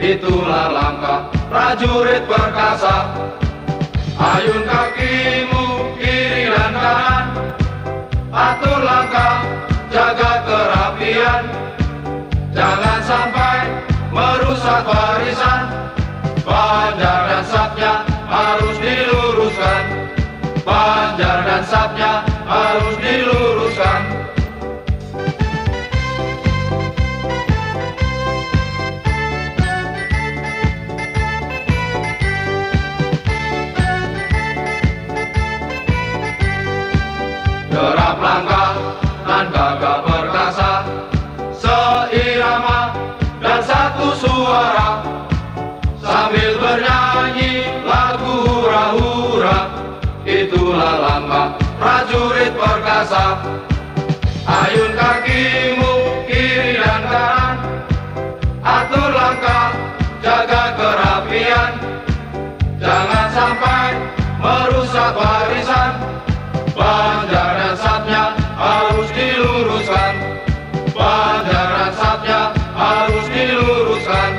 itulah langkah prajurit perkasa. Ayun kakimu kiri dan kanan, atur langkah, jaga kerapian. Jangan sampai merusak barisan, panjar dan sapnya harus diluruskan. Panjar dan sapnya harus diluruskan. Derap langkah dan gagah perkasa, seirama dan satu suara, sambil bernyanyi lagu hura-hura. Itulah langkah prajurit perkasa. Ayun kakimu kiri dan kanan, atur langkah, jaga kerapian. Jangan sampai merusak barisan, panjar dan sapnya harus diluruskan. Panjar dan sapnya harus diluruskan.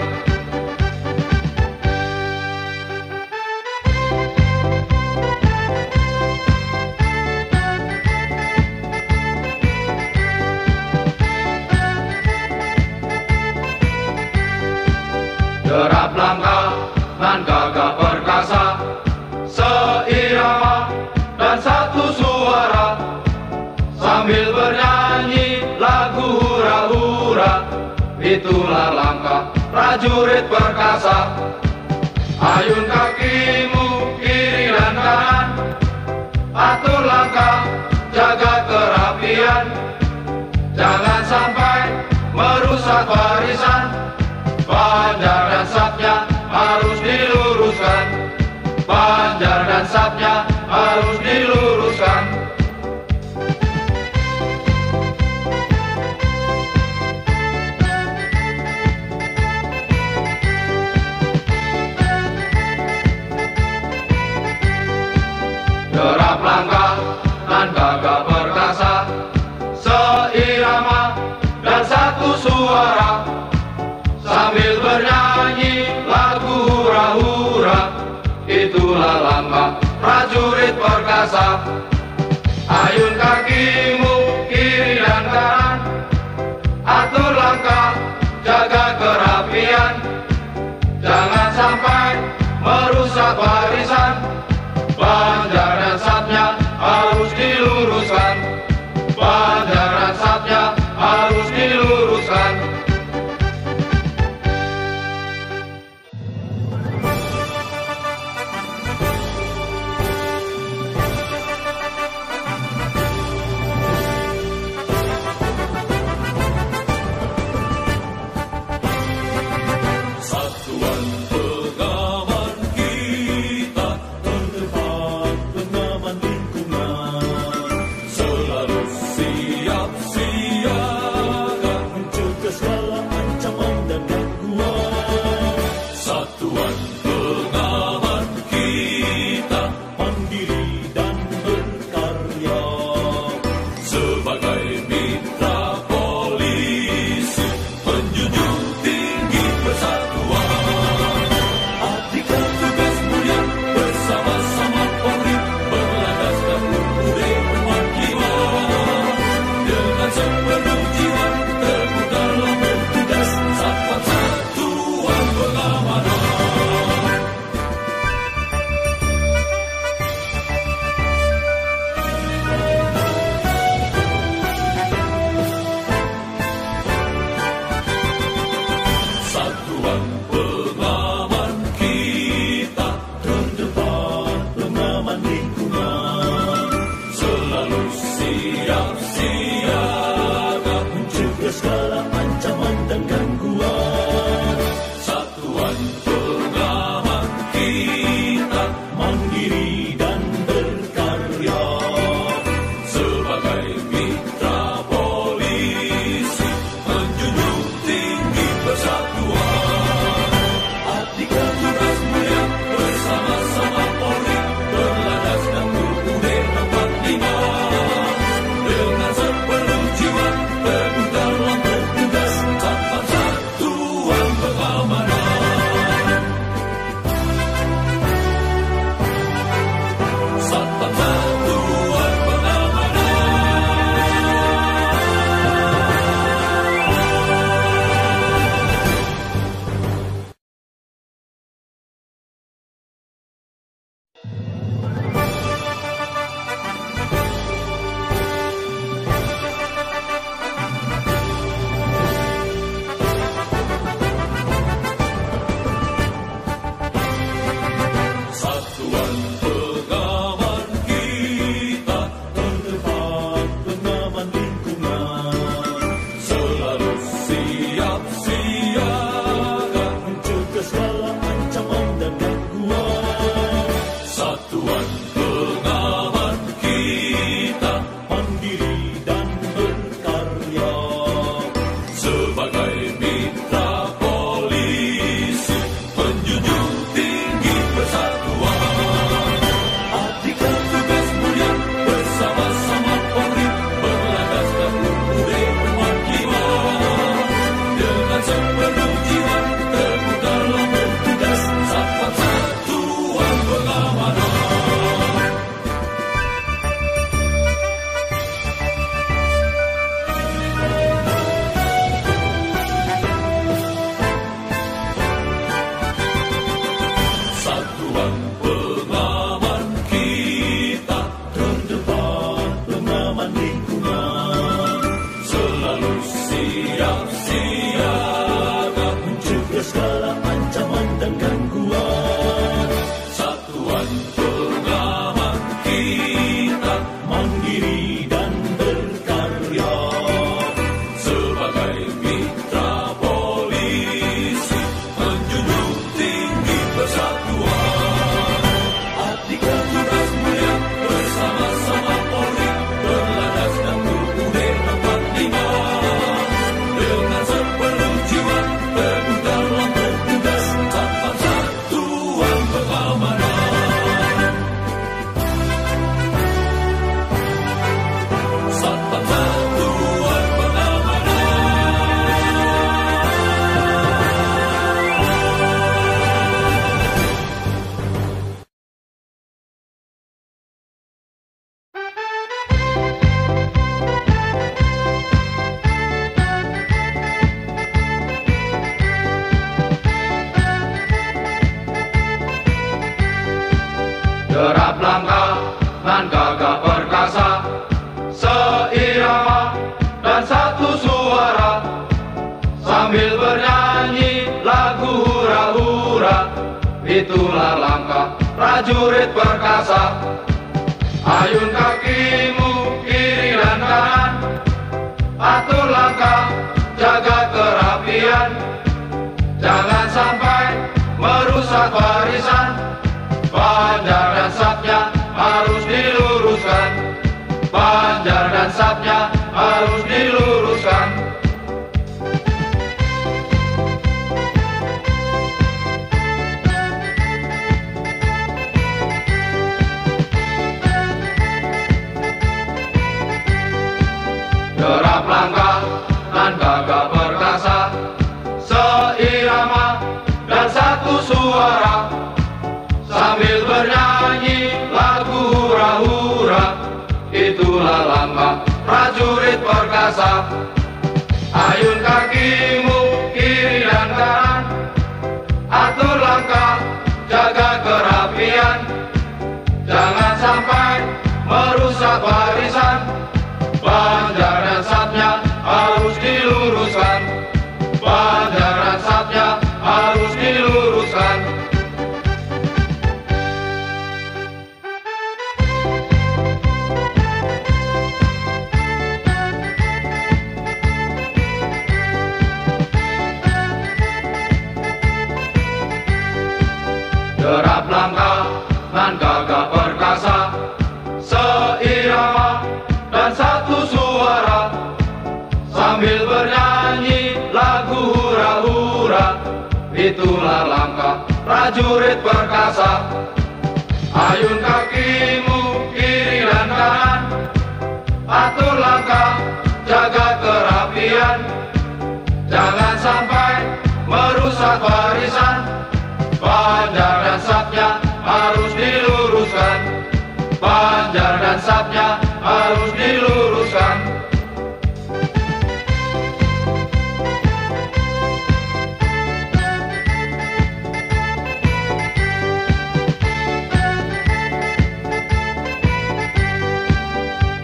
Derap langkah dan gagah perkasa, seirama dan satu suara, sambil bernyanyi lagu hura-hura. Itulah langkah prajurit perkasa. Ayun kakimu kiri dan kanan, atur langkah, jaga kerapian. Jangan sampai merusak barisan, panjar dan sapnya harus diluruskan. Panjar dan sapnya harus diluruskan. Derap langkah dan gagah perkasa, seirama dan satu suara, sambil bernyanyi lagu hura-hura. Itulah langkah prajurit perkasa. Ayun kakimu kiri dan kanan, atur langkah, jaga kerapian. Jangan sampai merusak barisan, panjar dan sapnya harus diluruskan. Panjar dan sapnya harus diluruskan. itulah langkah prajurit perkasa. Ayun kakimu kiri dan kanan, atur langkah, jaga kerapian. Jangan sampai merusak barisan, panjar dan sapnya harus diluruskan. Panjar dan sapnya harus diluruskan. Derap langkah dan gagah perkasa, seirama dan satu suara, sambil bernyanyi lagu hura-hura. Itulah langkah prajurit perkasa. Ayun kakimu kiri dan kanan, atur langkah, jaga kerapian. Jangan sampai merusak barisan, panjar dan sapnya harus diluruskan. Panjar dan sapnya harus diluruskan. Derap langkah dan gagah perkasa, seirama dan satu suara, sambil bernyanyi lagu hura-hura. Itulah langkah prajurit perkasa. Ayun kakimu kiri dan kanan, atur langkah, jaga kerapian. Jangan sampai merusak barisan, panjar dan sapnya harus diluruskan. Panjar dan sapnya harus diluruskan.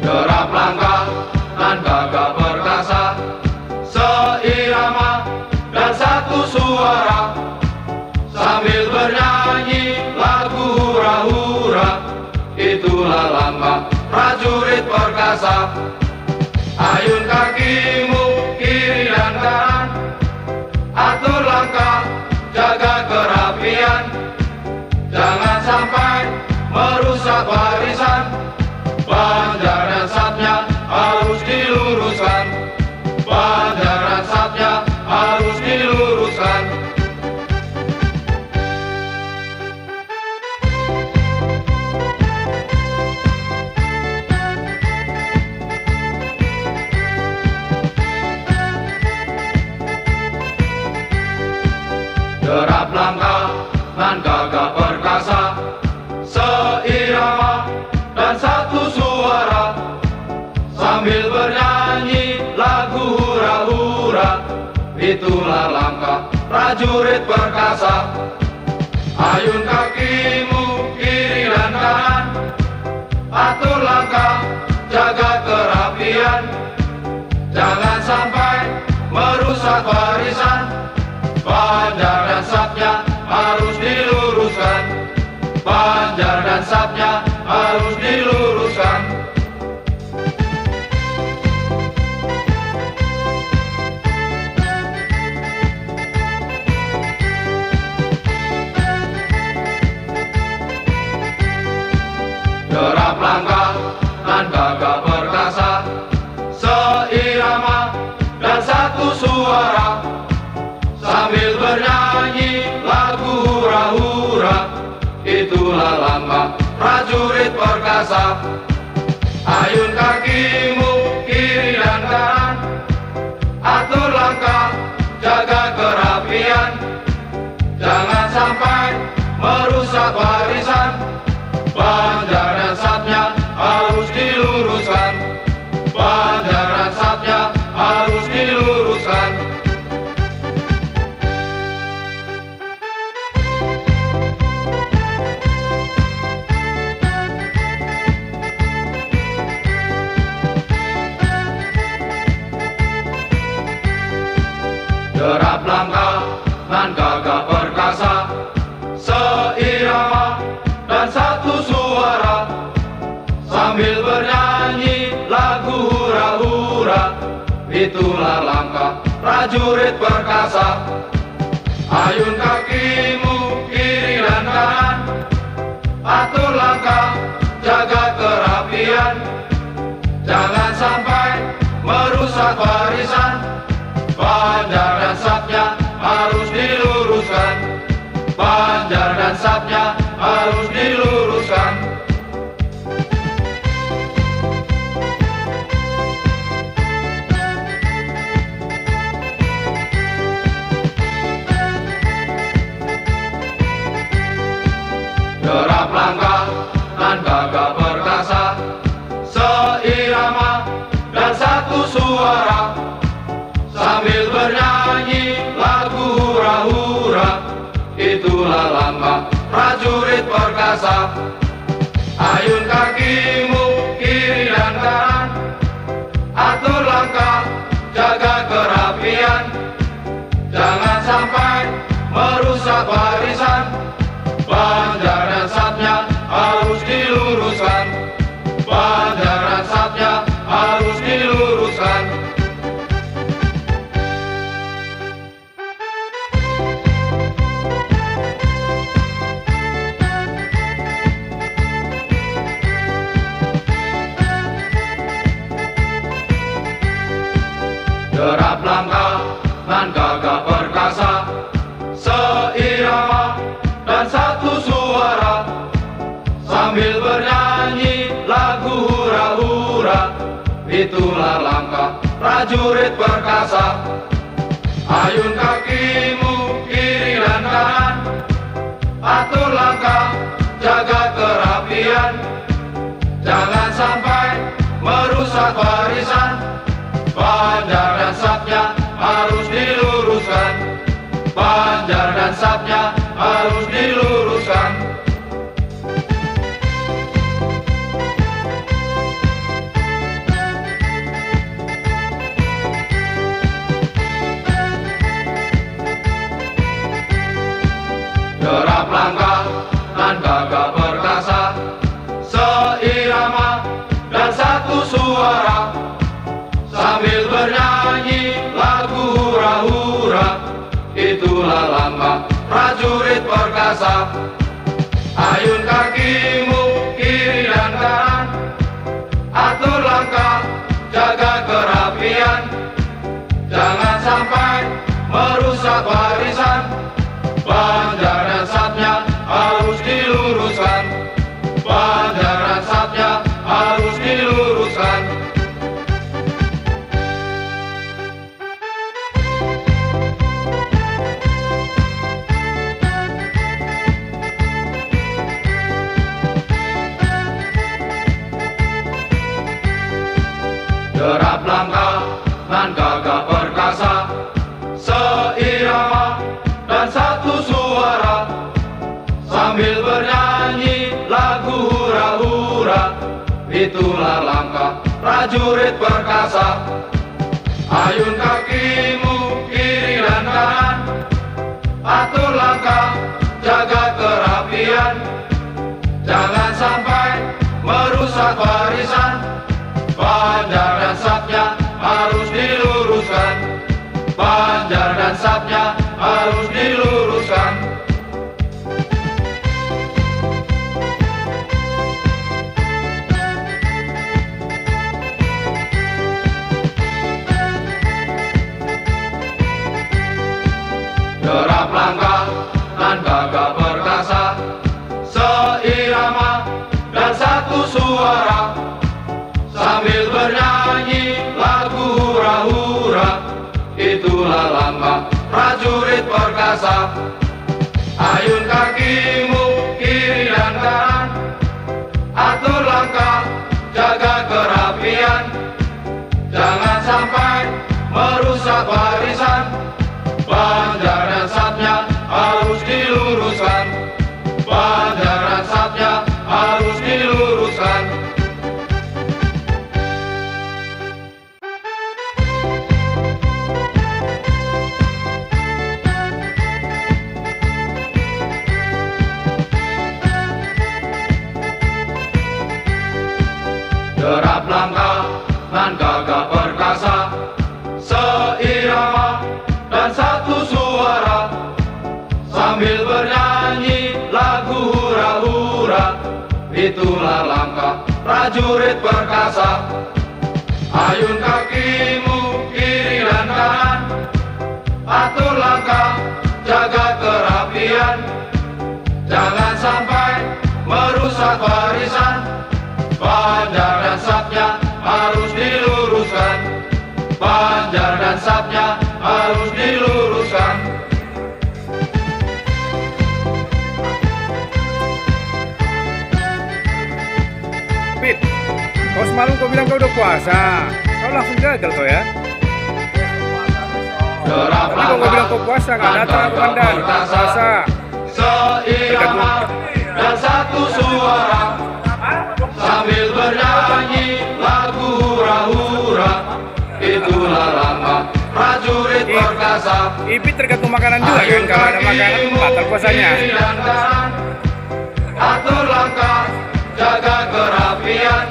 Derap langkah dan gagah perkasa, seirama dan satu suara, sambil bernyanyi lagu hura-hura. Itulah langkah prajurit perkasa. Ayun kakimu kiri dan kanan, atur langkah, jaga kerapian. Jangan sampai merusak barisan, panjar dan sapnya harus diluruskan. Panjar dan sapnya harus diluruskan. Derap langkah dan gagah perkasa, seirama dan satu suara, sambil bernyanyi lagu hura-hura. Itulah langkah prajurit perkasa. Ayun kakimu kiri dan kanan, atur langkah, jaga kerapian. Jangan sampai merusak barisan, panjar dan sapnya harus diluruskan. Panjar dan sapnya harus diluruskan. Derap langkah dan gagah perkasa, seirama dan satu suara, sambil bernyanyi lagu hura-hura. Itulah langkah prajurit perkasa. Ayun kakimu kiri dan kanan, atur langkah, jaga kerapian. Jangan sampai merusak barisan, panjar dan sapnya harus diluruskan. Panjar dan sapnya harus diluruskan. Derap langkah dan gagah perkasa, itulah langkah prajurit perkasa. Ayun kakimu kiri dan kanan, atur langkah, jaga kerapian. Jangan sampai merusak barisan, panjar dan sapnya harus diluruskan. Panjar dan sapnya harus diluruskan. Derap langkah dan gagah perkasa, seirama dan satu suara, sambil bernyanyi lagu hura-hura. Itulah langkah prajurit perkasa. Ayun kakimu kiri dan kanan, atur langkah, jaga kerapian. Jangan sampai merusak barisan, panjar dan sapnya harus diluruskan. Panjar dan sapnya harus diluruskan. Derap langkah dan gagah perkasa, seirama dan satu suara, sambil bernyanyi lagu hura-hura. Itulah langkah prajurit perkasa. Ayun kakimu kiri dan kanan, atur langkah, jaga kerapian. Jangan sampai merusak barisan, panjar dan sapnya harus diluruskan. Panjar dan sapnya harus diluruskan. Derap langkah dan gagah perkasa, seirama dan satu suara, sambil bernyanyi lagu hura-hura. Itulah langkah prajurit perkasa. Ayun kakimu kiri dan kanan, atur langkah, jaga kerapian. Jangan sampai merusak barisan, panjar dan sapnya harus diluruskan. Panjar dan sapnya harus diluruskan. Derap langkah dan gagah perkasa, seirama dan satu suara, sambil bernyanyi lagu hura-hura. Itulah langkah prajurit perkasa. Ayun kakimu kiri dan kanan, atur langkah, jaga kerapian. Jangan sampai merusak barisan, panjar dan sapnya harus diluruskan. Panjar dan sapnya harus diluruskan. Derap langkah dan gagah perkasa, seirama dan satu suara, sambil bernyanyi lagu hura-hura. Itulah langkah prajurit perkasa. Ayun kakimu kiri dan kanan, atur langkah, jaga kerapian. Jangan sampai merusak barisan, panjar dan sapnya harus diluruskan. Panjar dan sapnya harus diluruskan. Derap langkah dan gagah perkasa, itulah langkah prajurit perkasa. Ayun kakimu kiri dan kanan, atur langkah, jaga kerapian. Jangan sampai merusak barisan, panjar dan sapnya harus diluruskan. Panjar dan sapnya harus diluruskan. Pit, kau semalam kau bilang kau udah puasa, kau langsung gagal kau ya? Tapi kau bilang kau puasa, nggak datang komandan, puasa. Seirama dan satu suara, sambil bernyanyi lagu hura-hura, itulah langkah prajurit perkasa. Ipit tergantung makanan juga kan, kalau ada makanan batal puasanya. Atur langkah, jaga kerapian.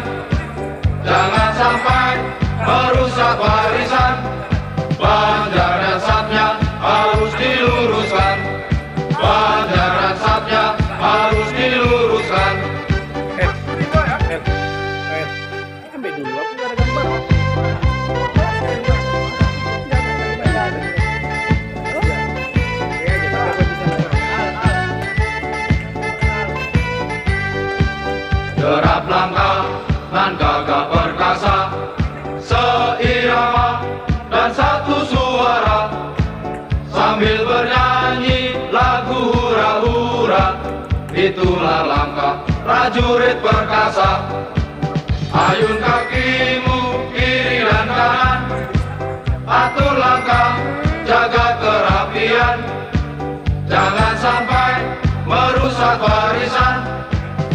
Jangan sampai merusak barisan, panjar dan sapnya harus diluruskan. Panjar dan sapnya harus diluruskan. Sampai dulu aku nggak ada gambar. Derap langkah dan gagah perkasa, seirama dan satu suara, sambil bernyanyi lagu hura-hura, itulah langkah prajurit perkasa. Ayun kakimu kiri dan kanan, atur langkah, jaga kerapian. Jangan sampai merusak barisan,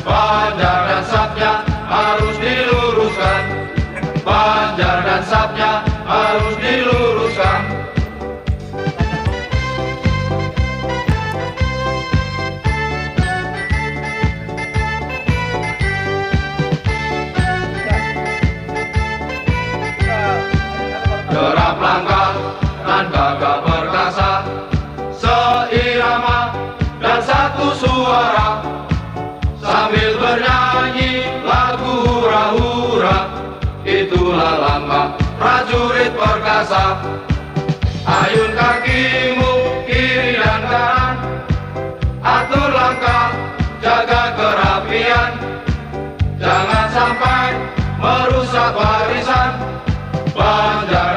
panjar dan sapnya harus diluruskan. Panjar dan sapnya harus diluruskan. Derap langkah dan gagah perkasa, seirama dan satu suara, sambil bernyanyi lagu hura-hura, itulah langkah prajurit perkasa. Ayun kakimu kiri dan kanan, atur langkah, jaga kerapian. Jangan sampai merusak barisan, panjar